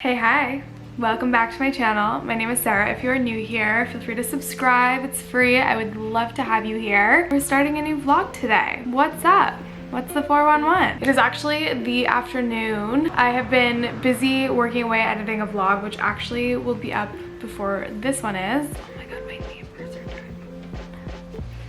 Hey, hi! Welcome back to my channel. My name is Sarah. If you're new here, feel free to subscribe. It's free. I would love to have you here. We're starting a new vlog today. What's up? What's the 411? It is actually the afternoon. I have been busy working away editing a vlog, which actually will be up before this one is. Oh my god, my neighbors are driving.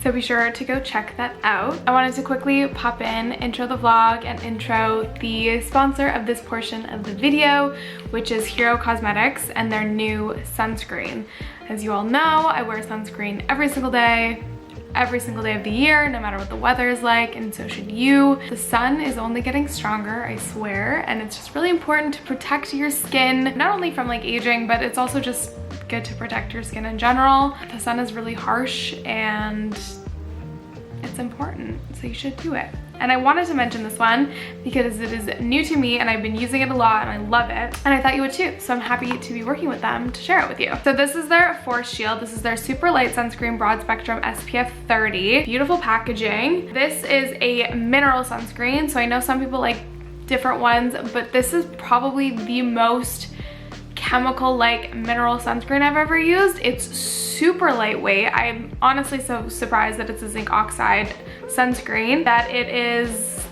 So be sure to go check that out. I wanted to quickly pop in, intro the vlog, and intro the sponsor of this portion of the video, which is Hero Cosmetics and their new sunscreen. As you all know, I wear sunscreen every single day of the year, no matter what the weather is like, and so should you. The sun is only getting stronger, I swear, and it's just really important to protect your skin, not only from like aging, but it's also just good to protect your skin in general. The sun is really harsh and it's important, so you should do it. And I wanted to mention this one because it is new to me and I've been using it a lot and I love it. And I thought you would too, so I'm happy to be working with them to share it with you. So this is their Force Shield. This is their super light sunscreen, broad spectrum, SPF 30. Beautiful packaging. This is a mineral sunscreen, so I know some people like different ones, but this is probably the most chemical-like mineral sunscreen I've ever used. It's super lightweight. I'm honestly so surprised that it's a zinc oxide sunscreen, that it is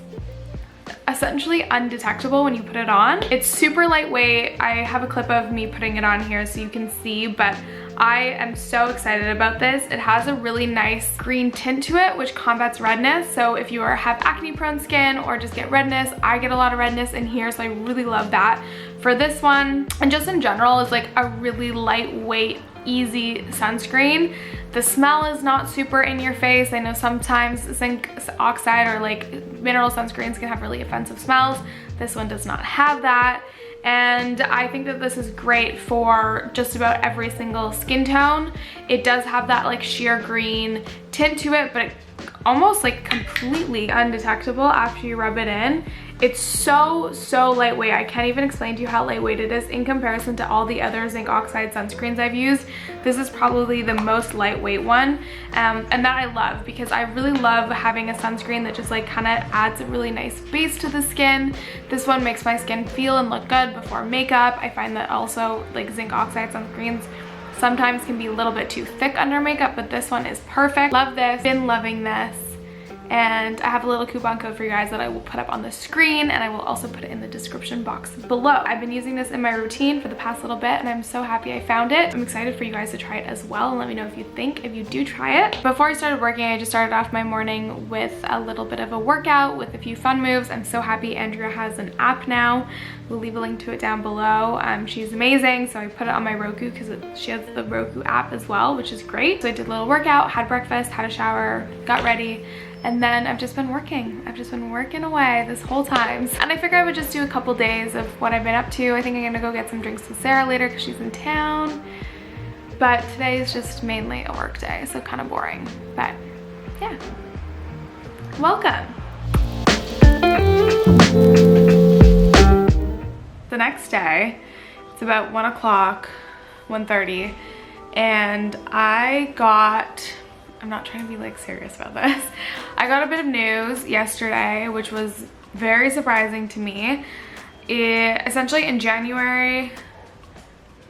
essentially undetectable when you put it on. It's super lightweight. I have a clip of me putting it on here so you can see, but I am so excited about this. It has a really nice green tint to it, which combats redness. So if you have acne prone skin or just get redness, I get a lot of redness in here, so I really love that. For this one, and just in general, is like a really lightweight, easy sunscreen. The smell is not super in your face. I know sometimes zinc oxide or like mineral sunscreens can have really offensive smells. This one does not have that. And I think that this is great for just about every single skin tone. It does have that like sheer green tint to it, but it almost like completely undetectable after you rub it in. It's so lightweight. I can't even explain to you how lightweight it is in comparison to all the other zinc oxide sunscreens I've used. This is probably the most lightweight one, and that I love because I really love having a sunscreen that just like kind of adds a really nice base to the skin. This one makes my skin feel and look good before makeup. I find that also like zinc oxide sunscreens sometimes can be a little bit too thick under makeup, but this one is perfect. Love this, been loving this. And I have a little coupon code for you guys that I will put up on the screen, and I will also put it in the description box below. I've been using this in my routine for the past little bit and I'm so happy I found it. I'm excited for you guys to try it as well, and let me know if you think, if you do try it. Before I started working, I just started off my morning with a little bit of a workout with a few fun moves. I'm so happy Andrea has an app now. We'll leave a link to it down below. She's amazing, so I put it on my Roku because she has the Roku app as well, which is great. So I did a little workout, had breakfast, had a shower, got ready, and then I've just been working. I've just been working away this whole time. And I figured I would just do a couple days of what I've been up to. I think I'm gonna go get some drinks with Sarah later because she's in town. But today is just mainly a work day, so kind of boring. But yeah, welcome. The next day, it's about 1 o'clock, 1:30, and I'm not trying to be like serious about this. I got a bit of news yesterday, which was very surprising to me. Essentially in January,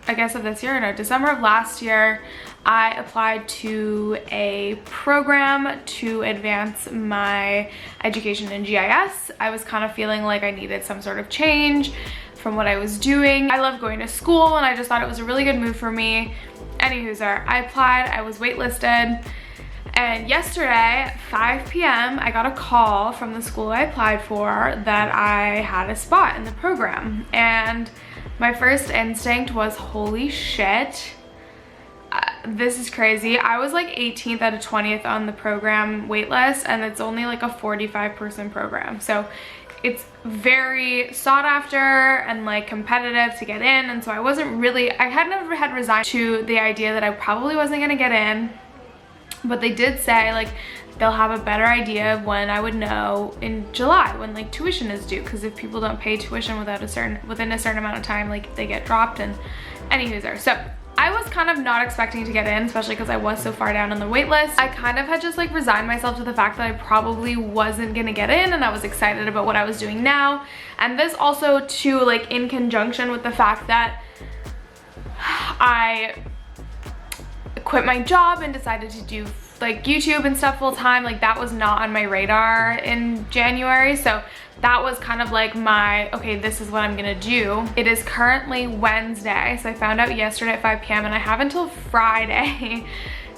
I guess of this year, no, December of last year, I applied to a program to advance my education in GIS. I was kind of feeling like I needed some sort of change from what I was doing. I love going to school and I just thought it was a really good move for me. Anywho, I applied, I was waitlisted. And yesterday at 5 p.m. I got a call from the school I applied for that I had a spot in the program. And my first instinct was, holy shit, this is crazy. I was like 18th out of 20th on the program waitlist, and it's only like a 45-person program. So it's very sought after and like competitive to get in. And so I had resigned to the idea that I probably wasn't gonna get in. But they did say like they'll have a better idea of when I would know in July, when like tuition is due, because if people don't pay tuition within a certain amount of time, like they get dropped. And anywho's there. So I was kind of not expecting to get in, especially because I was so far down on the wait list. I kind of had just like resigned myself to the fact that I probably wasn't gonna get in, and I was excited about what I was doing now. And this also too, like in conjunction with the fact that I quit my job and decided to do like YouTube and stuff full time. Like that was not on my radar in January, so that was kind of like my, okay, this is what I'm gonna do. It is currently Wednesday, so I found out yesterday at 5 p.m. and I have until Friday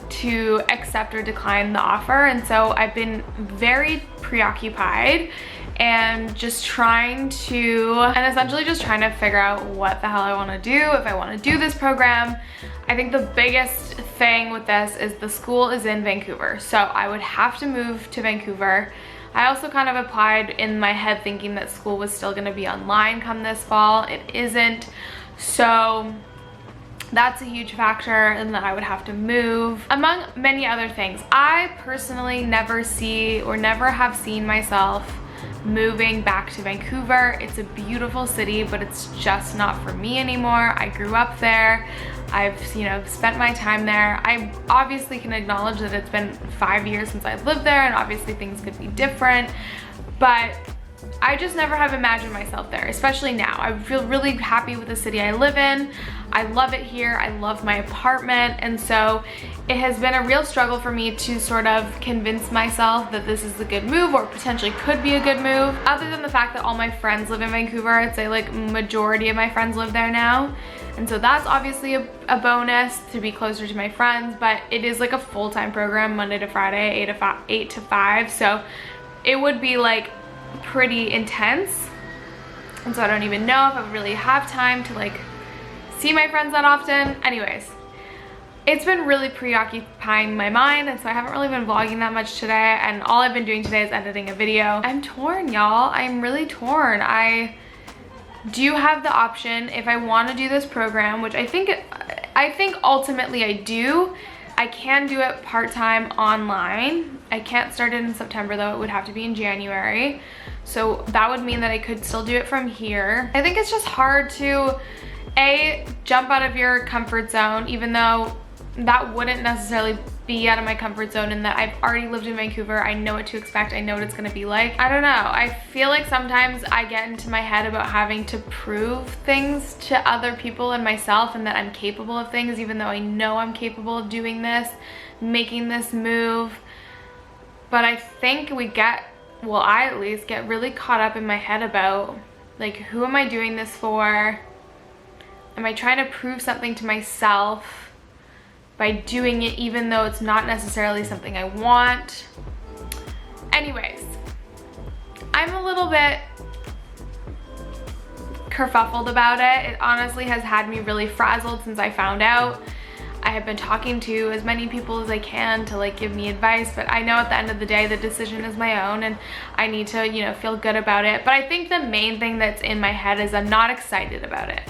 to accept or decline the offer. And so I've been very preoccupied and just trying to, and essentially just trying to figure out what the hell I wanna do, if I wanna do this program. I think the biggest thing with this is the school is in Vancouver, so I would have to move to Vancouver. I also kind of applied in my head thinking that school was still gonna be online come this fall. It isn't, so that's a huge factor, and that I would have to move, among many other things. I personally never see or never have seen myself moving back to Vancouver. It's a beautiful city, but it's just not for me anymore. I grew up there. I've, you know, spent my time there. I obviously can acknowledge that it's been 5 years since I've lived there, and obviously things could be different, but I just never have imagined myself there, especially now. I feel really happy with the city I live in. I love it here. I love my apartment. And so it has been a real struggle for me to sort of convince myself that this is a good move, or potentially could be a good move. Other than the fact that all my friends live in Vancouver, I'd say like majority of my friends live there now. And so that's obviously a bonus to be closer to my friends, but it is like a full-time program, Monday to Friday, 8 to 5. So it would be like pretty intense. And so I don't even know if I would really have time to like see my friends that often. Anyways, it's been really preoccupying my mind, and so I haven't really been vlogging that much today, and all I've been doing today is editing a video. I'm torn, y'all. I'm really torn. I do have the option, if I want to do this program, which I think ultimately I do. I can do it part-time online. I can't start it in September though. It would have to be in January. So that would mean that I could still do it from here. I think it's just hard to, A, jump out of your comfort zone, even though that wouldn't necessarily be out of my comfort zone, in that I've already lived in Vancouver. I know what to expect. I know what it's gonna be like. I don't know. I feel like sometimes I get into my head about having to prove things to other people and myself, and that I'm capable of things, even though I know I'm capable of doing this, making this move. But I think we get, well, I at least get really caught up in my head about like, who am I doing this for? Am I trying to prove something to myself by doing it even though it's not necessarily something I want? Anyways, I'm a little bit kerfuffled about it. It honestly has had me really frazzled since I found out. I have been talking to as many people as I can to like give me advice, but I know at the end of the day the decision is my own, and I need to, you know, feel good about it. But I think the main thing that's in my head is I'm not excited about it.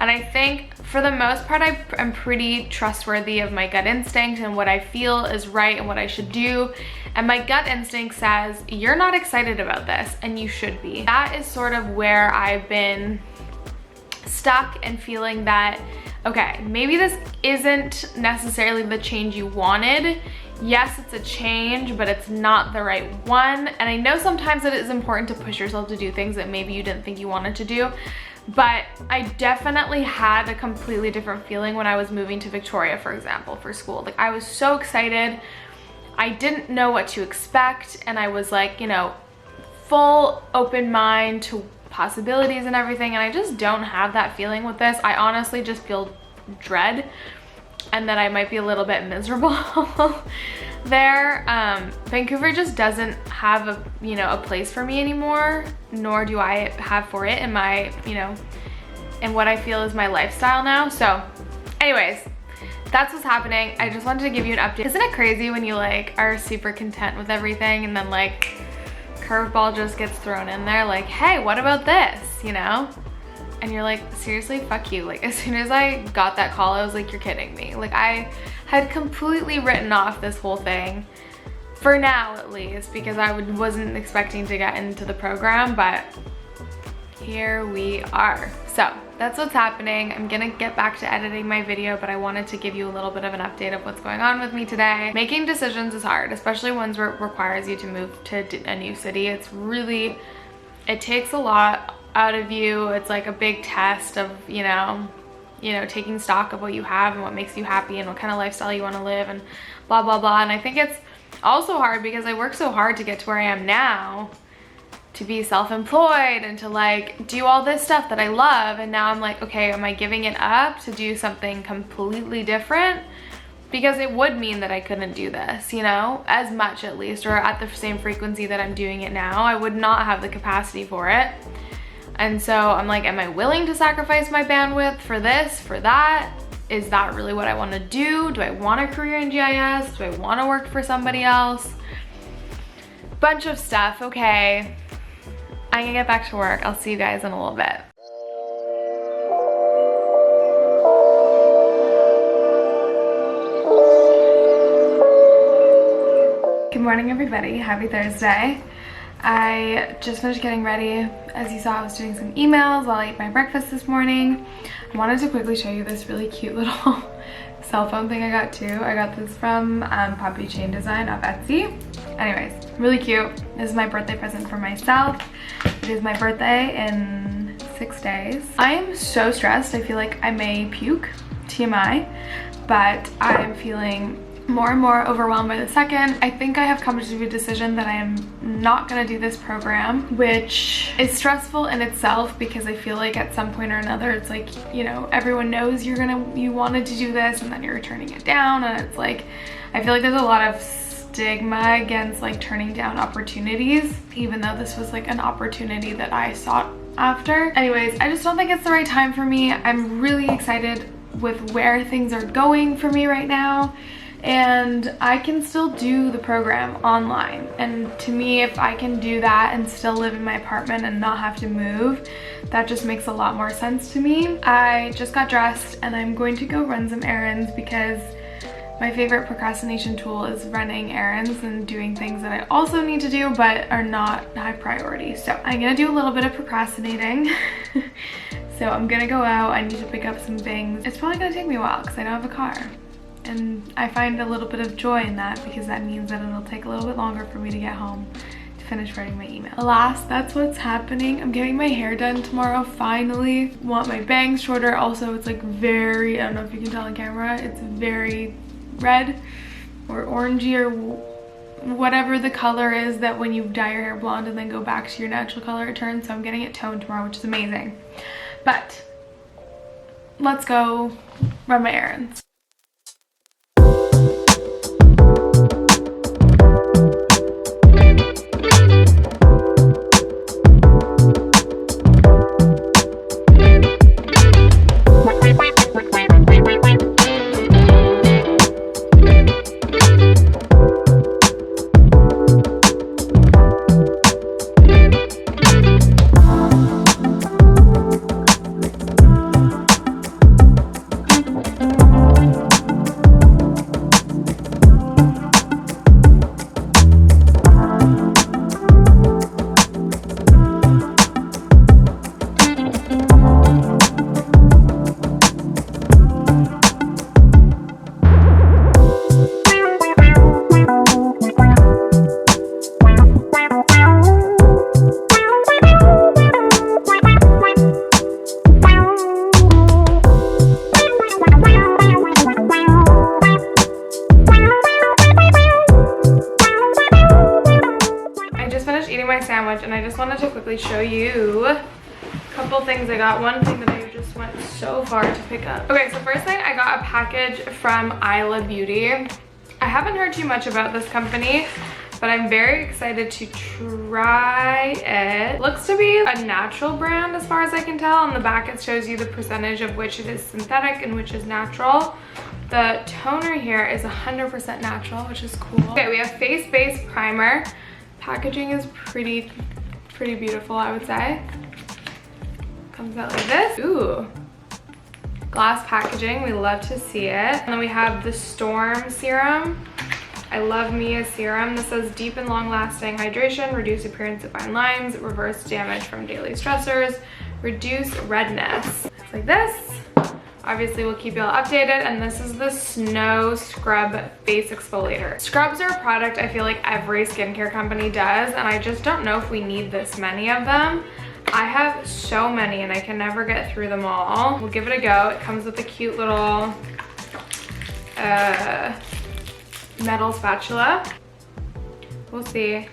And I think for the most part, I'm pretty trustworthy of my gut instinct and what I feel is right and what I should do. And my gut instinct says, you're not excited about this, and you should be. That is sort of where I've been stuck and feeling that, okay, maybe this isn't necessarily the change you wanted. Yes, it's a change, but it's not the right one. And I know sometimes it is important to push yourself to do things that maybe you didn't think you wanted to do. But I definitely had a completely different feeling when I was moving to Victoria, for example, for school. Like, I was so excited. I didn't know what to expect, and I was like, you know, full open mind to possibilities and everything, and I just don't have that feeling with this. I honestly just feel dread, and that I might be a little bit miserable there. Vancouver just doesn't have a, you know, a place for me anymore, nor do I have for it in my, you know, in what I feel is my lifestyle now. So anyways, that's what's happening. I just wanted to give you an update. Isn't it crazy when you like are super content with everything, and then like curveball just gets thrown in there, like, hey, what about this, you know? And you're like, seriously, fuck you. Like, as soon as I got that call, I was like, you're kidding me. Like, I had completely written off this whole thing, for now at least, because I wasn't expecting to get into the program, but here we are. So that's what's happening. I'm gonna get back to editing my video, but I wanted to give you a little bit of an update of what's going on with me today. Making decisions is hard, especially ones where it requires you to move to a new city. It takes a lot out of you. It's like a big test of, you know, taking stock of what you have and what makes you happy and what kind of lifestyle you want to live and blah, blah, blah. And I think it's also hard because I worked so hard to get to where I am now, to be self-employed and to like do all this stuff that I love. And now I'm like, okay, am I giving it up to do something completely different? Because it would mean that I couldn't do this, you know, as much at least, or at the same frequency that I'm doing it now. I would not have the capacity for it. And so I'm like, am I willing to sacrifice my bandwidth for this, for that? Is that really what I want to do? Do I want a career in GIS? Do I want to work for somebody else? Bunch of stuff. Okay, I'm gonna get back to work. I'll see you guys in a little bit. Good morning, everybody. Happy Thursday. I just finished getting ready. As you saw, I was doing some emails while I ate my breakfast this morning. I wanted to quickly show you this really cute little cell phone thing I got too. I got this from Puppy Chain Design off Etsy. Anyways, really cute. This is my birthday present for myself. It is my birthday in 6 days. I am so stressed. I feel like I may puke, TMI, but I'm feeling more and more overwhelmed by the second. I think I have come to a decision that I am not gonna do this program, which is stressful in itself because I feel like at some point or another it's like, you know, everyone knows you wanted to do this and then you're turning it down, and it's like, I feel like there's a lot of stigma against like turning down opportunities, even though this was like an opportunity that I sought after. Anyways, I just don't think it's the right time for me. I'm really excited with where things are going for me right now, and I can still do the program online. And to me, if I can do that and still live in my apartment and not have to move, that just makes a lot more sense to me. I just got dressed and I'm going to go run some errands because my favorite procrastination tool is running errands and doing things that I also need to do but are not high priority. So I'm gonna do a little bit of procrastinating. So I'm gonna go out. I need to pick up some things. It's probably gonna take me a while because I don't have a car. And I find a little bit of joy in that because that means that it'll take a little bit longer for me to get home to finish writing my email. Alas, that's what's happening. I'm getting my hair done tomorrow, finally. Want my bangs shorter. Also, it's like very, I don't know if you can tell on camera, it's very red or orangey or whatever the color is that when you dye your hair blonde and then go back to your natural color it turns. So I'm getting it toned tomorrow, which is amazing. But let's go run my errands. And I just wanted to quickly show you a couple things I got. One thing that I just went so far to pick up. Okay, so first thing, I got a package from Isla Beauty. I haven't heard too much about this company, but I'm very excited to try it. Looks to be a natural brand as far as I can tell. On the back it shows you the percentage of which it is synthetic and which is natural. The toner here is 100% natural, which is cool. Okay, we have face base primer. Packaging is pretty beautiful, I would say. Comes out like this. Ooh, glass packaging, we love to see it. And then we have the Storm Serum. I love Mia's serum. This says deep and long-lasting hydration, reduce appearance of fine lines, reverse damage from daily stressors, reduce redness. It's like this. Obviously, we'll keep you all updated, and this is the Snow Scrub Face Exfoliator. Scrubs are a product I feel like every skincare company does, and I just don't know if we need this many of them. I have so many, and I can never get through them all. We'll give it a go. It comes with a cute little metal spatula. We'll see.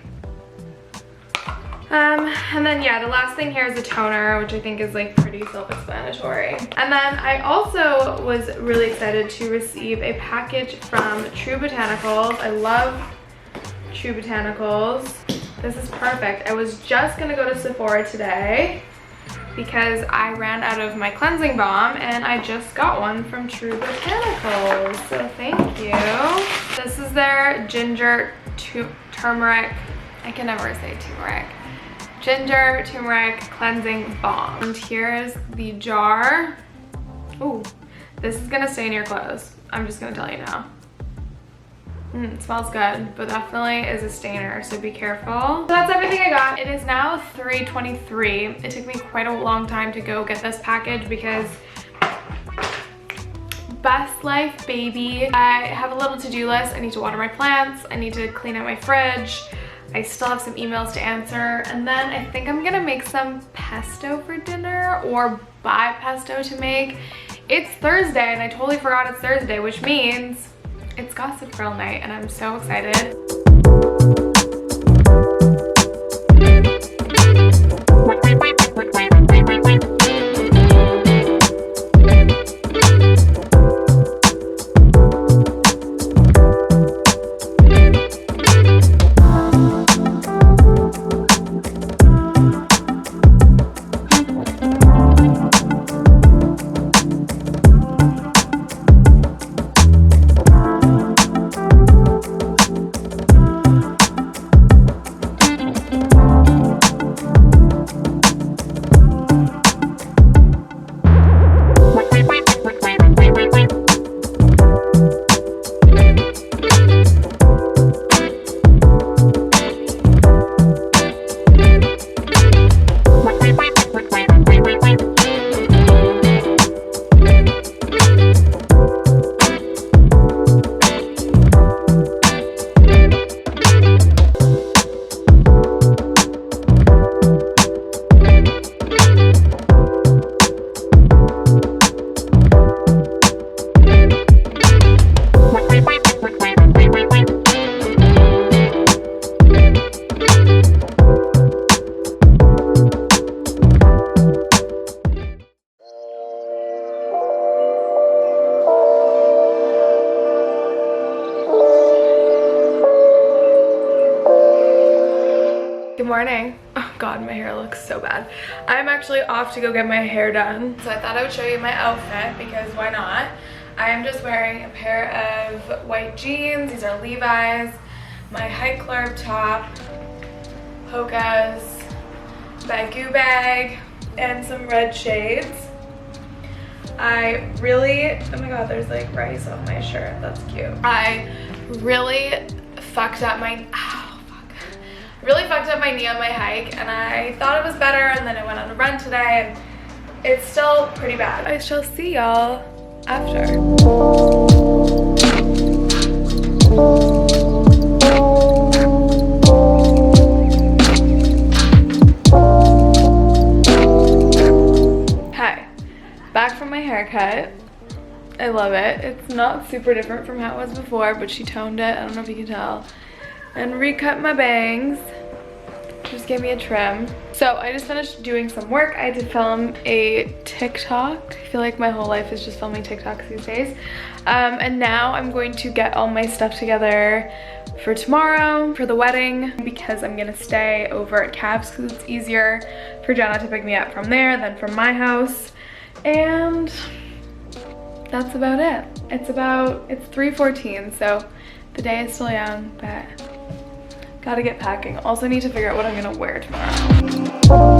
And then yeah, the last thing here is a toner, which I think is like pretty self-explanatory. And then I also was really excited to receive a package from True Botanicals. I love True Botanicals. This is perfect. I was just gonna go to Sephora today because I ran out of my cleansing balm, and I just got one from True Botanicals, so thank you. This is their ginger turmeric, I can never say turmeric. Ginger turmeric cleansing balm. And here's the jar. Ooh, this is gonna stain your clothes. I'm just gonna tell you now. It smells good, but definitely is a stainer, so be careful. So that's everything I got. It is now 3:23. It took me quite a long time to go get this package because best life, baby. I have a little to-do list. I need to water my plants. I need to clean out my fridge. I still have some emails to answer, and then I think I'm gonna make some pesto for dinner or buy pesto to make. It's Thursday, and I totally forgot it's Thursday, which means it's Gossip Girl night, and I'm so excited. Good morning. Oh god, my hair looks so bad. I'm actually off to go get my hair done. So I thought I would show you my outfit because why not? I am just wearing a pair of white jeans. These are Levi's. My high Clerb top, Hoka's, Bagoo bag, and some red shades. I really, oh my god, there's like rice on my shirt. That's cute. I really fucked up my, really fucked up my knee on my hike, and I thought it was better, and then I went on a run today, and it's still pretty bad. I shall see y'all after. Hi, back from my haircut. I love it. It's not super different from how it was before, but she toned it, I don't know if you can tell, and recut my bangs. Just gave me a trim. So I just finished doing some work. I had to film a TikTok. I feel like my whole life is just filming TikToks these days. And now I'm going to get all my stuff together for tomorrow for the wedding, because I'm gonna stay over at Cab's because it's easier for Jenna to pick me up from there than from my house. And that's about it. It's 3:14, so the day is still young, but gotta get packing. Also need to figure out what I'm gonna wear tomorrow.